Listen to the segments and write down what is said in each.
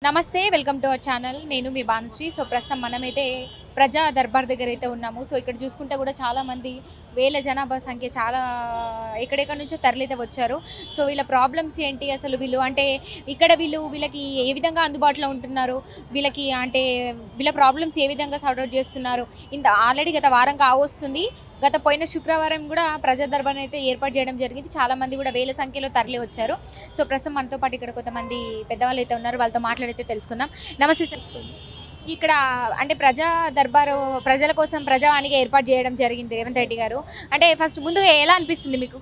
నమస్తే welcome to our channel నేను మీ Bhanusri so ప్రస్తుతం మనమైతే ప్రజా దర్బార్ దగ్గర అయితే ఉన్నాము సో ఇక్కడ చూసుకుంటే కూడా చాలామంది వేల జనాభా సంఖ్య చాలా ఎక్కడెక్కడ నుంచో తరలితే వచ్చారు సో వీళ్ళ ప్రాబ్లమ్స్ ఏంటి అసలు వీళ్ళు అంటే ఇక్కడ వీళ్ళకి ఏ విధంగా అందుబాటులో ఉంటున్నారు వీళ్ళకి అంటే వీళ్ళ ప్రాబ్లమ్స్ ఏ విధంగా సార్ట్ అవుట్ చేస్తున్నారు ఇంత ఆల్రెడీ గత వారం కావస్తుంది గత పోయిన శుక్రవారం కూడా ప్రజా దర్బార్ అయితే ఏర్పాటు చేయడం జరిగింది చాలామంది కూడా వేల సంఖ్యలో తరలి వచ్చారు సో ప్రస్తుతం మనతో పాటు ఇక్కడ కొంతమంది పెద్దవాళ్ళు అయితే ఉన్నారు వాళ్ళతో మాట్లాడితే తెలుసుకుందాం నమస్తే సార్ ఇక్కడ అంటే ప్రజా దర్బారు ప్రజల కోసం ప్రజావాణిగా ఏర్పాటు చేయడం జరిగింది రేవంత్ రెడ్డి గారు అంటే ఫస్ట్ ముందుగా ఎలా అనిపిస్తుంది మీకు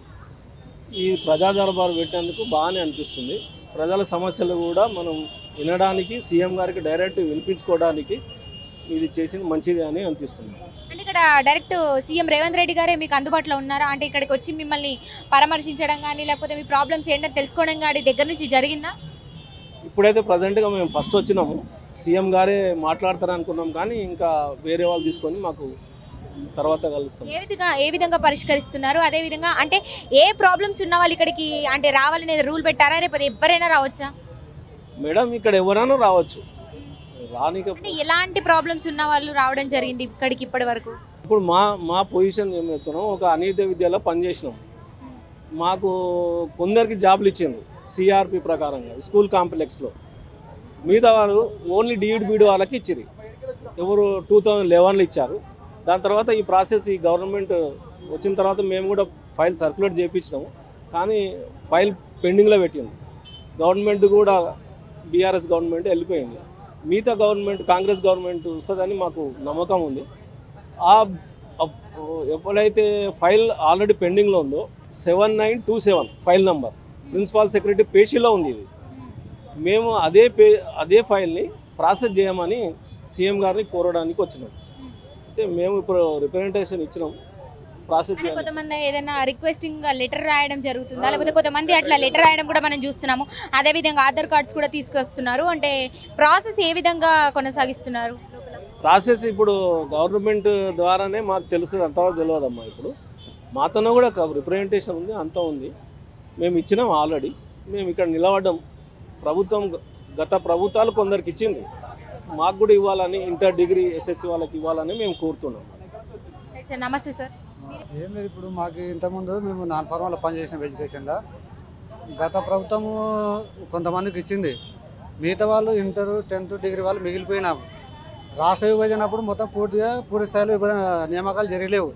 ఈ ప్రజా దర్బారు పెట్టేందుకు బాగానే అనిపిస్తుంది ప్రజల సమస్యలు కూడా మనం వినడానికి సీఎం గారికి డైరెక్ట్ వినిపించుకోవడానికి ఇది చేసింది మంచిది అని అనిపిస్తుంది అంటే ఇక్కడ డైరెక్ట్ సీఎం రేవంత్ రెడ్డి గారే మీకు అందుబాటులో ఉన్నారా అంటే ఇక్కడికి వచ్చి మిమ్మల్ని పరామర్శించడం కానీ లేకపోతే మీ ప్రాబ్లమ్స్ ఏంటో తెలుసుకోవడం కానీ దగ్గర నుంచి జరిగిందా ఇప్పుడైతే ప్రజెంట్గా మేము ఫస్ట్ వచ్చినాము సీఎం గారే మాట్లాడతారు అనుకున్నాం కానీ ఇంకా వేరే వాళ్ళు తీసుకొని మాకు తర్వాత కలుస్తాం ఏ విధంగా పరిష్కరిస్తున్నారు అదే విధంగా అంటే ఏ ప్రాబ్లమ్స్ ఉన్న వాళ్ళు ఇక్కడికి అంటే రావాలనేది రూల్ పెట్టారా లేకపోతే ఎవరైనా రావచ్చా మేడం ఇక్కడ ఎవరైనా రావచ్చు రానిక ఎలాంటి ప్రాబ్లమ్స్ ఉన్న వాళ్ళు రావడం జరిగింది ఇక్కడికి ఇప్పటి వరకు ఇప్పుడు మా పొజిషన్ ఏం చెప్తున్నాం ఒక అనిత విద్యలో పనిచేసినాం మాకు కొందరికి జాబులు ఇచ్చిండ్రు సిఆర్పి ప్రకారంగా స్కూల్ కాంప్లెక్స్లో మిగతా వాళ్ళు ఓన్లీ డీఈడ్ బీడ్ వాళ్ళకి ఇచ్చిరు ఎవరు 2011లో ఇచ్చారు దాని తర్వాత ఈ ప్రాసెస్ ఈ గవర్నమెంట్ వచ్చిన తర్వాత మేము కూడా ఫైల్ సర్క్యులేట్ చేయించినాము కానీ ఫైల్ పెండింగ్లో పెట్టింది గవర్నమెంట్ కూడా బీఆర్ఎస్ గవర్నమెంట్ వెళ్ళిపోయింది మిగతా గవర్నమెంట్ కాంగ్రెస్ గవర్నమెంట్ వస్తుందని మాకు నమ్మకం ఉంది ఎప్పుడైతే ఫైల్ ఆల్రెడీ పెండింగ్లో ఉందో 7927 ఫైల్ నంబర్ ప్రిన్సిపాల్ సెక్రటరీ పేషీలో ఉంది ఇది మేము అదే ఫైల్ని ప్రాసెస్ చేయమని సీఎం గారిని కోరడానికి వచ్చినాం అయితే మేము ఇప్పుడు రిప్రజెంటేషన్ ఇచ్చినాం ప్రాసెస్ చేయాలి కొంతమంది ఏదైనా రిక్వెస్టింగ్ లెటర్ రాయడం జరుగుతుందా లేకపోతే కొంతమంది అట్లా లెటర్ రాయడం కూడా మనం చూస్తున్నాము అదేవిధంగా ఆధార్ కార్డ్స్ కూడా తీసుకొస్తున్నారు అంటే ప్రాసెస్ ఏ విధంగా కొనసాగిస్తున్నారు ప్రాసెస్ ఇప్పుడు గవర్నమెంట్ ద్వారానే మాకు తెలుస్తుంది అంతవరకు తెలియదమ్మా ఇప్పుడు మాతోనే కూడా రిప్రజెంటేషన్ ఉంది అంతా ఉంది మేము ఇచ్చినాం ఆల్రెడీ మేము ఇక్కడ నిలబడ్డాం ప్రభుత్వం గత ప్రభుత్వాలు కొందరికి ఇచ్చింది మాకు కూడా ఇవ్వాలని ఇంటర్ డిగ్రీ ఎస్ఎస్సి వాళ్ళకి ఇవ్వాలని మేము కోరుతున్నాం నమస్తే సార్ ఏం లేదు ఇప్పుడు మాకు ఇంతకుముందు మేము నాన్ ఫార్మల్లో పనిచేసాం ఎడ్యుకేషన్లో గత ప్రభుత్వము కొంతమందికి ఇచ్చింది మిగతా వాళ్ళు ఇంటర్ 10th డిగ్రీ వాళ్ళు మిగిలిపోయినాము రాష్ట్ర విభజన అప్పుడు మొత్తం పూర్తి స్థాయిలో నియామకాలు జరగలేవు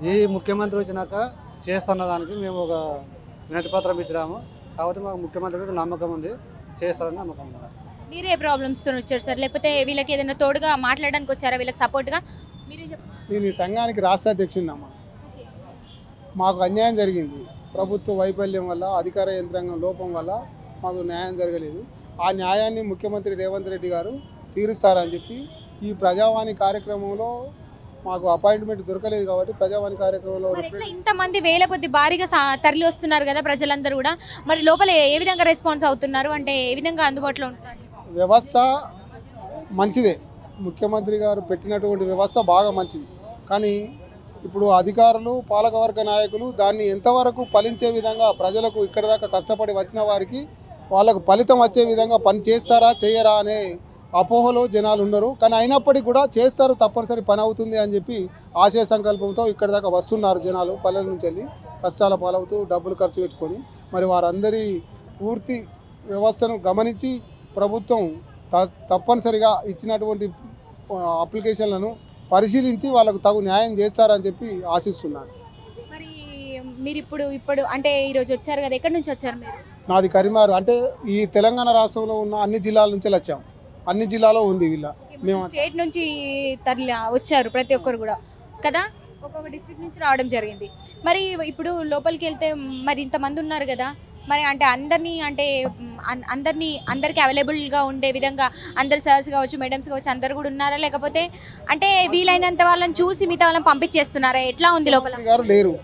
ఈ ముఖ్యమంత్రి వచ్చినాక చేస్తున్న దానికి మేము ఒక వినతి పత్రం ఇచ్చినాము కాబట్టి మాకు ముఖ్యమంత్రి మీద నమ్మకం ఉంది చేస్తారని నమ్మకం ఉంది మీరే ప్రాబ్లమ్స్తో వచ్చారు సార్ లేకపోతే వీళ్ళకి ఏదైనా తోడుగా మాట్లాడడానికి వచ్చారా వీళ్ళకి సపోర్ట్గా మీరే నేను ఈ సంఘానికి రాష్ట్ర అధ్యక్షుడినమ్మా మాకు అన్యాయం జరిగింది ప్రభుత్వ వైఫల్యం వల్ల అధికార యంత్రాంగం లోపం వల్ల మాకు న్యాయం జరగలేదు ఆ న్యాయాన్ని ముఖ్యమంత్రి రేవంత్ రెడ్డి గారు తీరుస్తారని చెప్పి ఈ ప్రజావాణి కార్యక్రమంలో మాకు అపాయింట్మెంట్ దొరకలేదు కాబట్టి ప్రజావాణి కార్యక్రమంలో ఇంతమంది వేల కొద్ది భారీగా తరలి వస్తున్నారు కదా ప్రజలందరూ కూడా మరి లోపల ఏ విధంగా రెస్పాన్స్ అవుతున్నారు అంటే ఏ విధంగా అందుబాటులో ఉంటున్నారు వ్యవస్థ మంచిదే ముఖ్యమంత్రి గారు పెట్టినటువంటి వ్యవస్థ బాగా మంచిది కానీ ఇప్పుడు అధికారులు పాలకవర్గ నాయకులు దాన్ని ఎంతవరకు ఫలించే విధంగా ప్రజలకు ఇక్కడ దాకా కష్టపడి వచ్చిన వారికి వాళ్ళకు ఫలితం వచ్చే విధంగా పని చేస్తారా చేయరా అనే అపోహలో జనాలు ఉన్నారు కానీ అయినప్పటికీ కూడా చేస్తారు తప్పనిసరి పని అవుతుంది అని చెప్పి ఆశయ సంకల్పంతో ఇక్కడ దాకా వస్తున్నారు జనాలు పల్లెల నుంచి వెళ్ళి కష్టాల పాలవుతూ డబ్బులు ఖర్చు పెట్టుకొని మరి వారందరి పూర్తి వ్యవస్థను గమనించి ప్రభుత్వం తప్పనిసరిగా ఇచ్చినటువంటి అప్లికేషన్లను పరిశీలించి వాళ్ళకు తగు న్యాయం చేస్తారని చెప్పి ఆశిస్తున్నాను మరి మీరు ఇప్పుడు అంటే ఈరోజు వచ్చారు కదా ఎక్కడి నుంచి వచ్చారు మీరు నాది కరీంనగర్ అంటే ఈ తెలంగాణ రాష్ట్రంలో ఉన్న అన్ని జిల్లాల నుంచి వచ్చాం అన్ని జిల్లాలో ఉంది వీళ్ళ మేము స్టేట్ నుంచి తరలి వచ్చారు ప్రతి ఒక్కరు కూడా కదా ఒక్కొక్క డిస్ట్రిక్ట్ నుంచి రావడం జరిగింది మరి ఇప్పుడు లోపలికి వెళ్తే మరి ఇంతమంది ఉన్నారు కదా మరి అంటే అందరికీ అవైలబుల్గా ఉండే విధంగా అందరు సార్స్ కావచ్చు మేడమ్స్ కావచ్చు అందరు కూడా ఉన్నారా లేకపోతే అంటే వీలైనంత వాళ్ళని చూసి మిగతా వాళ్ళని పంపించేస్తున్నారా ఎట్లా ఉంది లోపల గారు లేరు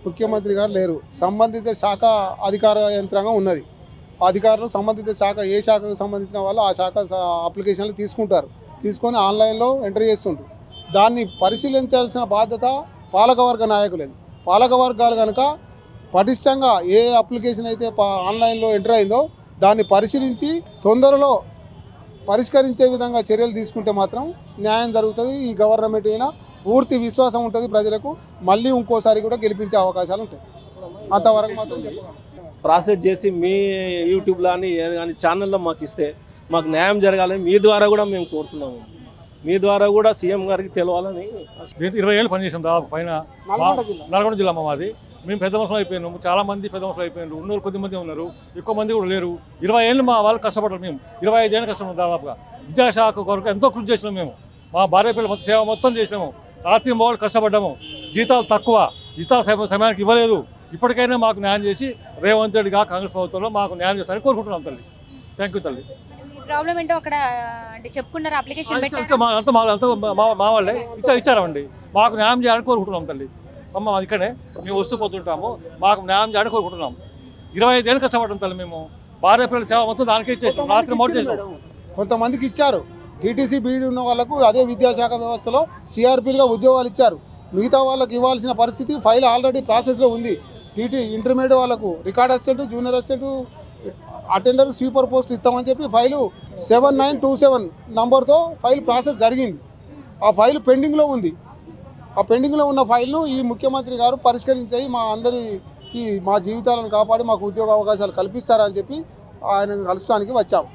ముఖ్యమంత్రి గారు లేరు సంబంధిత శాఖ అధికార యంత్రాంగం ఉన్నది అధికారులు సంబంధిత శాఖ ఏ శాఖకు సంబంధించిన వాళ్ళు ఆ శాఖ అప్లికేషన్లు తీసుకొని ఆన్లైన్లో ఎంటర్ చేస్తుంటారు దాన్ని పరిశీలించాల్సిన బాధ్యత పాలకవర్గ నాయకులేదు పాలకవర్గాలు కనుక పటిష్టంగా ఏ అప్లికేషన్ అయితే ఆన్లైన్లో ఎంటర్ అయిందో దాన్ని పరిశీలించి తొందరలో పరిష్కరించే విధంగా చర్యలు తీసుకుంటే మాత్రం న్యాయం జరుగుతుంది. ఈ గవర్నమెంట్ అయినా పూర్తి విశ్వాసం ఉంటుంది ప్రజలకు. మళ్ళీ ఇంకోసారి కూడా గెలిపించే అవకాశాలు ఉంటాయి. అంతవరకు మాత్రం ప్రాసెస్ చేసి మీ యూట్యూబ్లో కానీ ఏది కానీ ఛానల్లో మాకు ఇస్తే మాకు న్యాయం జరగాలని మీ ద్వారా కూడా మేము కోరుతున్నాము. మీ ద్వారా కూడా సీఎం గారికి తెలవాలని. 20 ఏళ్ళు పనిచేసాం దాదాపు పైన. నల్గొండ జిల్లా మాది. మేము పెద్ద మనుషులు అయిపోయినాము. చాలా మంది పెద్ద మనుషులు అయిపోయినారు. ఉన్నోళ్ళు కొద్దిమంది ఉన్నారు, ఎక్కువ మంది కూడా లేరు. 20 ఏళ్ళు మా వాళ్ళు కష్టపడ్డారు. మేము 25 ఏళ్ళు కష్టపడ్డాం. దాదాపుగా విద్యాశాఖ కొరకు ఎంతో కృషి చేసినాం. మేము మా భార్య పిల్లల సేవ మొత్తం చేసినాము. రాత్రి మొదలు కష్టపడ్డాము. జీతాలు తక్కువ, జీతాలు సమయానికి ఇవ్వలేదు. ఇప్పటికైనా మాకు న్యాయం చేసి రేవంత్ రెడ్డిగా కాంగ్రెస్ ప్రభుత్వంలో మాకు న్యాయం చేస్తారని కోరుకుంటున్నాం తల్లి. థ్యాంక్ యూ తల్లి. ప్రాబ్లం ఏంటో అక్కడ అంటే చెప్పుకున్నారు, అప్లికేషన్ మా వాళ్ళే ఇచ్చారండి. మాకు న్యాయం చేయాలని కోరుకుంటున్నాం తల్లి. అమ్మ ఇక్కడే మేము వస్తూ పోతుంటాము. మాకు న్యాయం చేయాలని కోరుకుంటున్నాం. 25 ఏళ్ళు కష్టపడ్డాం తల్లి. మేము భార్య పిల్లల సేవ మొత్తం దానికే ఇచ్చేసాం. రాత్రి మొదటి చేసాం. కొంతమందికి ఇచ్చారు. టీటీసీ బీఈడి ఉన్న వాళ్ళకు అదే విద్యాశాఖ వ్యవస్థలో సిఆర్పీలుగా ఉద్యోగాలు ఇచ్చారు. మిగతా వాళ్ళకి ఇవ్వాల్సిన పరిస్థితి ఫైల్ ఆల్రెడీ ప్రాసెస్లో ఉంది. ఇంటర్మీడియట్ వాళ్ళకు record assistant, junior assistant, attender, sweeper post ఇస్తామని చెప్పి ఫైలు 7927 నంబర్తో ఫైల్ ప్రాసెస్ జరిగింది. ఆ ఫైల్ పెండింగ్లో ఉంది. ఆ పెండింగ్లో ఉన్న ఫైల్ను ఈ ముఖ్యమంత్రి గారు పరిష్కరించి మా అందరికీ మా జీవితాలను కాపాడి మాకు ఉద్యోగ అవకాశాలు కల్పిస్తారని చెప్పి ఆయన కలుస్తానికి వచ్చాం.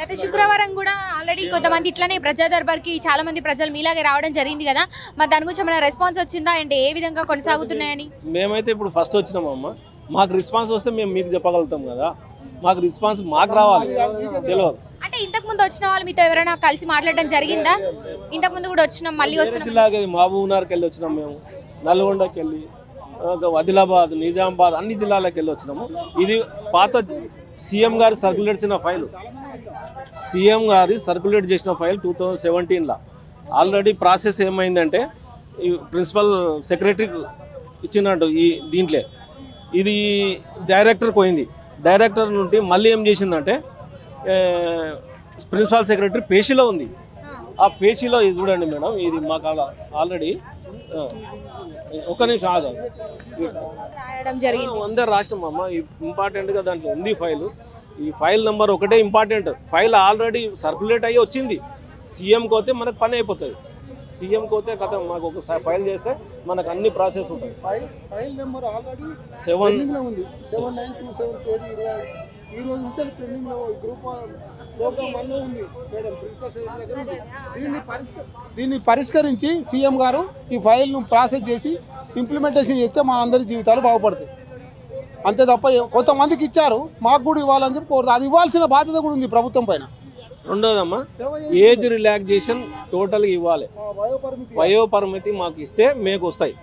గత శుక్రవారం కూడా ఆల్రెడీ కొంతమంది ఇట్లానే ప్రజా దర్బార్కి చాలా మంది ప్రజలు మీలాగే రావడం జరిగింది కదా, మరి దాని గురించి ఏమైనా రెస్పాన్స్ వచ్చిందా అంటే ఏ విధంగా కొనసాగుతున్నాయని? మేమైతే ఇప్పుడు ఫస్ట్ వచ్చినామమ్మ. మాకు రెస్పాన్స్ వస్తే మేము మీకు చెప్పగలుగుతాం కదా. మాకు రెస్పాన్స్ మాకు రావాలి, తెలియదు. అంటే ఇంతకు ముందు వచ్చిన వాళ్ళు మీతో ఎవరైనా కలిసి మాట్లాడడం జరిగిందా? ఇంతకు ముందు కూడా వచ్చినాం, మళ్ళీ వస్తున్నాం. జిల్లాకి మహబూబ్నగర్కి వెళ్ళి వచ్చినాం మేము, నల్గొండకి వెళ్ళి, ఆదిలాబాద్, నిజామాబాద్ అన్ని జిల్లాలకు వెళ్ళి వచ్చినాము. ఇది పాత సీఎం గారు సర్క్యులేట్ చేసిన ఫైల్. సీఎం గారి సర్క్యులేట్ చేసిన ఫైల్ 2017లో. ఆల్రెడీ ప్రాసెస్ ఏమైందంటే ఈ ప్రిన్సిపల్ సెక్రటరీకి ఇచ్చినట్టు ఈ దీంట్లో ఇది డైరెక్టర్ పోయింది. డైరెక్టర్ నుండి మళ్ళీ ఏం చేసిందంటే ప్రిన్సిపల్ సెక్రటరీ పేషీలో ఉంది. ఆ పేషీలో ఇది చూడండి మేడం, ఇది మాకు ఆల్రెడీ ఒక నిమిషం ఆగా అందరు రాష్ట్రం అమ్మ. ఇంపార్టెంట్గా దాంట్లో ఉంది ఫైలు. ఈ ఫైల్ నెంబర్ ఒకటే ఇంపార్టెంట్. ఫైల్ ఆల్రెడీ సర్క్యులేట్ అయ్యి వచ్చింది. సీఎంకి పోతే మనకు పని అయిపోతుంది. సీఎంకి పోతే కథ మాకు ఒక ఫైల్ చేస్తే మనకు అన్ని ప్రాసెస్ ఉంటాయి. ఫైల్ నెంబర్ ఆల్రెడీ 7 ఉంది. 7927 ఈ రోజు నుంచి పెండింగ్లో గ్రూప్ ప్రోగ్రామ్ 1 ఉంది మేడం. ప్రిన్సిపల్ సెక్రటరీ దగ్గర దీన్ని పరిష్కరించి సీఎం గారు ఈ ఫైల్ను ప్రాసెస్ చేసి ఇంప్లిమెంటేషన్ చేస్తే మా అందరి జీవితాలు బాగుపడతాయి. అంతే తప్ప కొంతమందికి ఇచ్చారు, మాకు కూడా ఇవ్వాలని చెప్పి కోరుతారు. అది ఇవ్వాల్సిన బాధ్యత కూడా ఉంది ప్రభుత్వం పైన. రెండోదమ్మా, ఏజ్ రిలాక్సేషన్ టోటల్గా ఇవ్వాలి. వయోపరిమితి మాకు ఇస్తే మీకు వస్తాయి.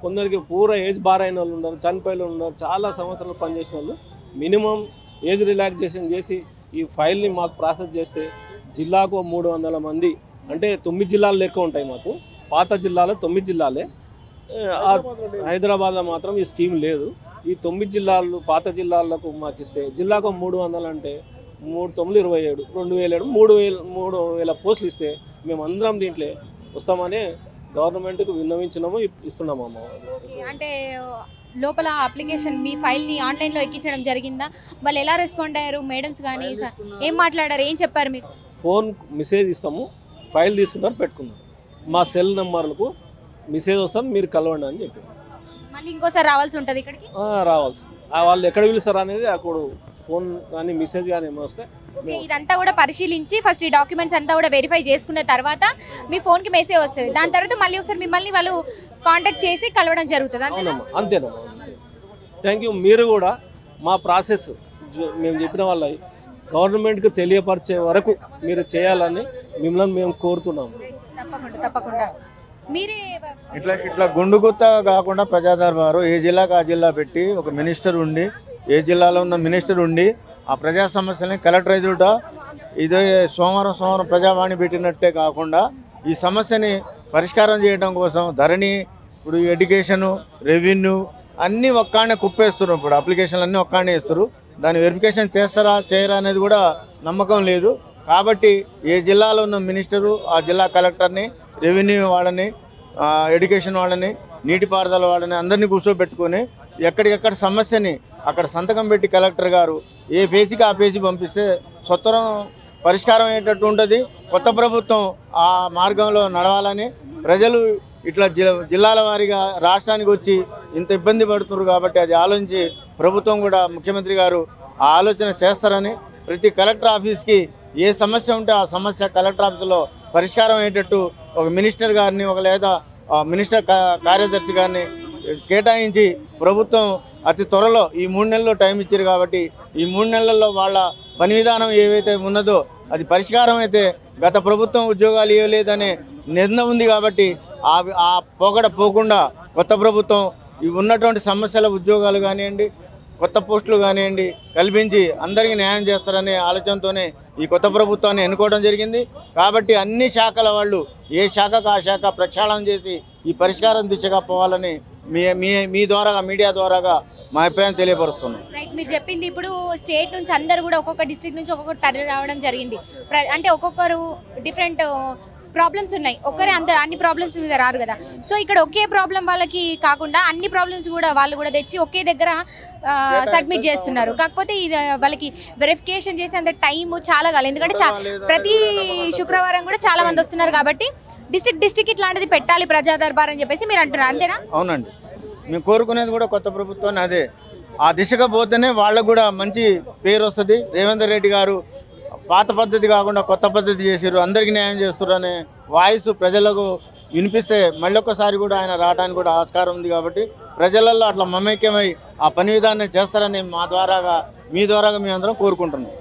కొందరికి పూర ఏజ్ బార్ అయిన వాళ్ళు ఉన్నారు, చనిపోయిన వాళ్ళు ఉన్నారు, చాలా సంవత్సరాలు పనిచేసిన వాళ్ళు. మినిమం ఏజ్ రిలాక్సేషన్ చేసి ఈ ఫైల్ని మాకు ప్రాసెస్ చేస్తే జిల్లాకు 300 మంది, అంటే 9 జిల్లాలు లెక్క ఉంటాయి మాకు. పాత జిల్లాలో 9 జిల్లాలే. హైదరాబాద్లో మాత్రం ఈ స్కీమ్ లేదు. ఈ 9 జిల్లాలు పాత జిల్లాలకు మాకు ఇస్తే జిల్లాకు 300 అంటే 3 9 27 2007 3,000 పోస్టులు ఇస్తే మేము అందరం దీంట్లో వస్తామని గవర్నమెంట్కి విన్నవించినాము, ఇస్తున్నాము అమ్మ. అంటే లోపల అప్లికేషన్ మీ ఫైల్ని ఆన్లైన్లో ఎక్కించడం జరిగిందా? వాళ్ళు ఎలా రెస్పాండ్ అయ్యారు? మేడమ్స్ కానీ ఏం మాట్లాడారు, ఏం చెప్పారు మీకు? ఫోన్ మెసేజ్ ఇస్తాము, ఫైల్ తీసుకున్నారు, పెట్టుకున్నారు. మా సెల్ నెంబర్లకు మెసేజ్ వస్తుంది, మీరు కలవండి అని చెప్పి. మళ్ళీ ఇంకోసారి రావాల్సి ఉంటుంది ఇక్కడికి? రావాల్సి. వాళ్ళు ఎక్కడ పిలుస్తారు అనేది అక్కడ ఫోన్ కానీ మెసేజ్ కానీ ఏమో వస్తే ఇదంతా కూడా పరిశీలించి ఫస్ట్ ఈ డాక్యుమెంట్స్ అంతా కూడా వెరిఫై చేసుకున్న తర్వాత మీ ఫోన్కి మెసేజ్ వస్తుంది. దాని తర్వాత మళ్ళీ ఒకసారి మిమ్మల్ని వాళ్ళు కాంటాక్ట్ చేసి కలవడం జరుగుతుంది. అవునమ్మా, అంతేనమ్మా. Thank you. మీరు కూడా మా ప్రాసెస్ మేము చెప్పిన వాళ్ళ గవర్నమెంట్కి తెలియపరిచే వరకు మీరు చేయాలని మిమ్మల్ని మేము కోరుతున్నాము. తప్పకుండా తప్పకుండా. మీరే ఇట్లా గుండుగుత్త కాకుండా ప్రజా దర్బారు ఏ జిల్లాకు ఆ జిల్లా పెట్టి ఒక మినిస్టర్ ఉండి, ఏ జిల్లాలో ఉన్న మినిస్టర్ ఉండి ఆ ప్రజా సమస్యల్ని కలెక్టర్ ఎదుట ఇదే సోమవారం ప్రజావాణి పెట్టినట్టే కాకుండా ఈ సమస్యని పరిష్కారం చేయడం కోసం ధరణి, ఇప్పుడు ఎడ్యుకేషను, రెవెన్యూ అన్నీ ఒక్కనే కుప్పేస్తున్నారు. ఇప్పుడు అప్లికేషన్లు అన్నీ ఒక్కనే ఇస్తారు. దాన్ని వెరిఫికేషన్ చేస్తారా చేయరా అనేది కూడా నమ్మకం లేదు. కాబట్టి ఏ జిల్లాలో ఉన్న మినిస్టరు ఆ జిల్లా కలెక్టర్ని, రెవెన్యూ వాళ్ళని, ఎడ్యుకేషన్ వాళ్ళని, నీటిపారుదల వాళ్ళని అందరినీ కూర్చోబెట్టుకొని ఎక్కడికెక్కడ సమస్యని అక్కడ సంతకం పెట్టి కలెక్టర్ గారు ఏ పేజీకి ఆ పేజీ పంపిస్తే సొత్తరం పరిష్కారం అయ్యేటట్టు ఉంటుంది. కొత్త ప్రభుత్వం ఆ మార్గంలో నడవాలని ప్రజలు ఇట్లా జిల్లాల వారీగా రాష్ట్రానికి వచ్చి ఇంత ఇబ్బంది పడుతున్నారు కాబట్టి అది ఆలోచించి ప్రభుత్వం కూడా ముఖ్యమంత్రి గారు ఆ ఆలోచన చేస్తారని, ప్రతి కలెక్టర్ ఆఫీస్కి ఏ సమస్య ఉంటే ఆ సమస్య కలెక్టర్ ఆఫీసులో పరిష్కారం అయ్యేటట్టు ఒక మినిస్టర్ గారిని లేదా మినిస్టర్ కార్యదర్శి గారిని కేటాయించి ప్రభుత్వం అతి త్వరలో ఈ 3 నెలల్లో టైం ఇచ్చారు కాబట్టి ఈ 3 నెలల్లో వాళ్ళ పని విధానం ఏవైతే ఉన్నదో అది పరిష్కారం అయితే గత ప్రభుత్వం ఉద్యోగాలు ఇవ్వలేదనే నిర్ణయం ఉంది కాబట్టి ఆ పోకడ పోకుండా కొత్త ప్రభుత్వం ఇవి ఉన్నటువంటి సమస్యల ఉద్యోగాలు కానివ్వండి, కొత్త పోస్టులు కానివ్వండి కల్పించి అందరికీ న్యాయం చేస్తారనే ఆలోచనతోనే ఈ కొత్త ప్రభుత్వాన్ని ఎన్నుకోవడం జరిగింది. కాబట్టి అన్ని శాఖల వాళ్ళు ఏ శాఖకు ఆ శాఖ ప్రక్షాళన చేసి ఈ పరిష్కారం దిశగా పోవాలని మీ ద్వారాగా మీడియా ద్వారాగా మా అభిప్రాయం తెలియపరుస్తున్నాం. రైట్, మీరు చెప్పింది ఇప్పుడు స్టేట్ నుంచి అందరు కూడా ఒక్కొక్క డిస్ట్రిక్ట్ నుంచి ఒక్కొక్కరు తరలి రావడం జరిగింది. అంటే ఒక్కొక్కరు డిఫరెంట్ ప్రాబ్లమ్స్ ఉన్నాయి, ఒక్కరే అందరు అన్ని ప్రాబ్లమ్స్ మీద రారు కదా. సో ఇక్కడ ఒకే ప్రాబ్లం వాళ్ళకి కాకుండా అన్ని ప్రాబ్లమ్స్ కూడా వాళ్ళు కూడా తెచ్చి ఒకే దగ్గర సబ్మిట్ చేస్తున్నారు. కాకపోతే ఇది వాళ్ళకి వెరిఫికేషన్ చేసేంత టైం చాలా కాలేదు, ఎందుకంటే ప్రతి శుక్రవారం కూడా చాలా మంది వస్తున్నారు కాబట్టి డిస్ట్రిక్ట్ ఇట్లాంటిది పెట్టాలి ప్రజా దర్బార్ అని చెప్పేసి మీరు అంటున్నారు, అంతేనా? అవునండి, మేము కోరుకునేది కూడా కొత్త ప్రభుత్వాన్ని అదే. ఆ దిశగా పోతేనే వాళ్ళకు కూడా మంచి పేరు వస్తుంది. రేవంత్ రెడ్డి గారు పాత పద్ధతి కాకుండా కొత్త పద్ధతి చేసారు, అందరికీ న్యాయం చేస్తారు అనే వాయిస్ ప్రజలకు వినిపిస్తే మళ్ళొక్కసారి కూడా ఆయన రావడానికి కూడా ఆస్కారం ఉంది. కాబట్టి ప్రజలలో అట్లా మమైక్యమై ఆ పని విధానం చేస్తారని మీ ద్వారాగా మేము అందరం కోరుకుంటున్నాం.